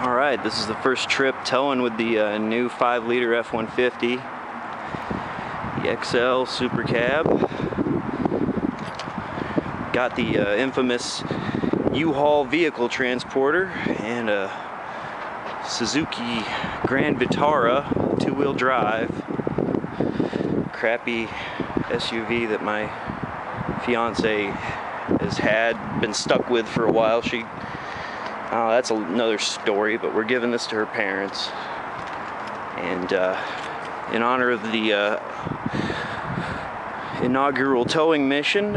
Alright, this is the first trip towing with the new 5-liter F-150, the XL Supercab. Got the infamous U-Haul vehicle transporter and a Suzuki Grand Vitara 2-wheel drive. Crappy SUV that my fiance has been stuck with for a while. That's another story, but we're giving this to her parents. And in honor of the inaugural towing mission,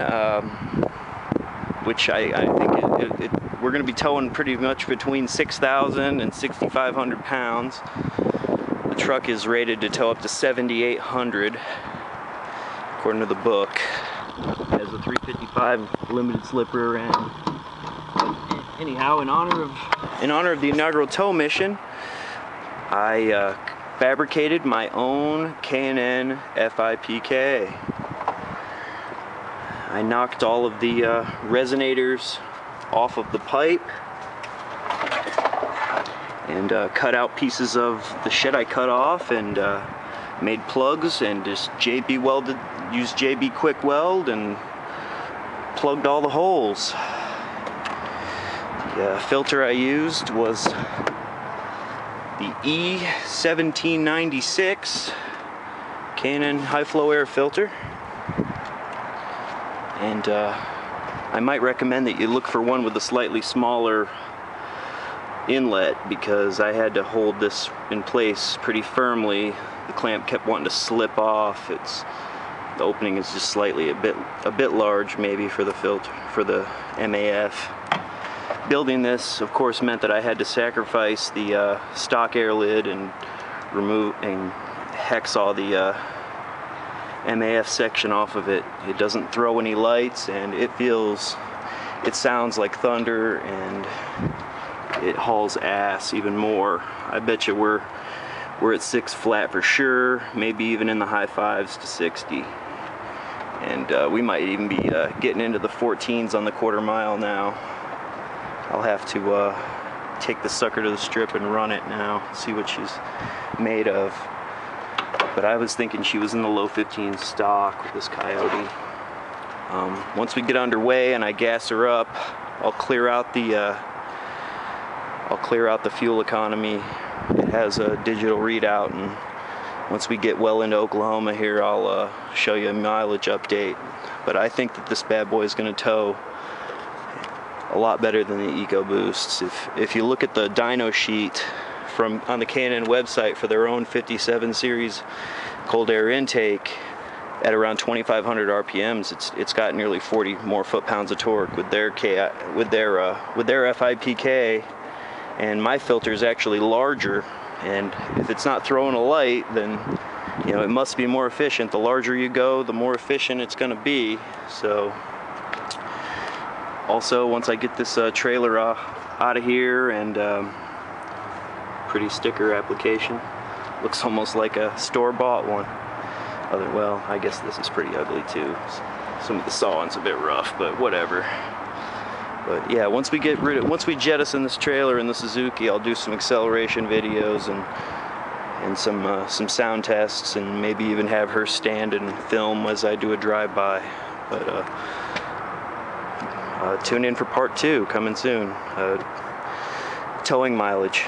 which I think we're going to be towing pretty much between 6,000 and 6,500 pounds. The truck is rated to tow up to 7,800, according to the book. It has a 355 limited slip rear end. Anyhow, in honor of the inaugural tow mission, I fabricated my own K&N FIPK. I knocked all of the resonators off of the pipe and cut out pieces of the shit I cut off and made plugs and just used JB quick weld and plugged all the holes. The filter I used was the E1796 K&N high flow air filter, and I might recommend that you look for one with a slightly smaller inlet, because I had to hold this in place pretty firmly. The clamp kept wanting to slip off. The opening is just slightly a bit large, maybe, for the filter, for the MAF. Building this, of course, meant that I had to sacrifice the stock air lid and remove and hacksaw the MAF section off of it. It doesn't throw any lights, and it sounds like thunder, and it hauls ass even more. I bet you we're at 6 flat for sure, maybe even in the high 5s to 60. And we might even be getting into the 14s on the quarter mile now. I'll have to take the sucker to the strip and run it now, see what she's made of. But I was thinking she was in the low 15 stock with this Coyote. Once we get underway and I gas her up, I'll clear out the fuel economy. It has a digital readout, and once we get well into Oklahoma here, I'll show you a mileage update. But I think that this bad boy is going to tow a lot better than the EcoBoosts. If you look at the dyno sheet on the K&N website for their own 57 series cold air intake, at around 2,500 RPMs, it's got nearly 40 more foot-pounds of torque with their FIPK, and my filter is actually larger. And if it's not throwing a light, then it must be more efficient. The larger you go, the more efficient it's going to be. So. Also, once I get this trailer out of here, and pretty sticker application, looks almost like a store-bought one. Well, I guess this is pretty ugly too. Some of the sawing's a bit rough, but whatever. But yeah, once we jettison this trailer in the Suzuki, I'll do some acceleration videos and some sound tests, and maybe even have her stand and film as I do a drive-by. But tune in for part 2 coming soon. Towing mileage.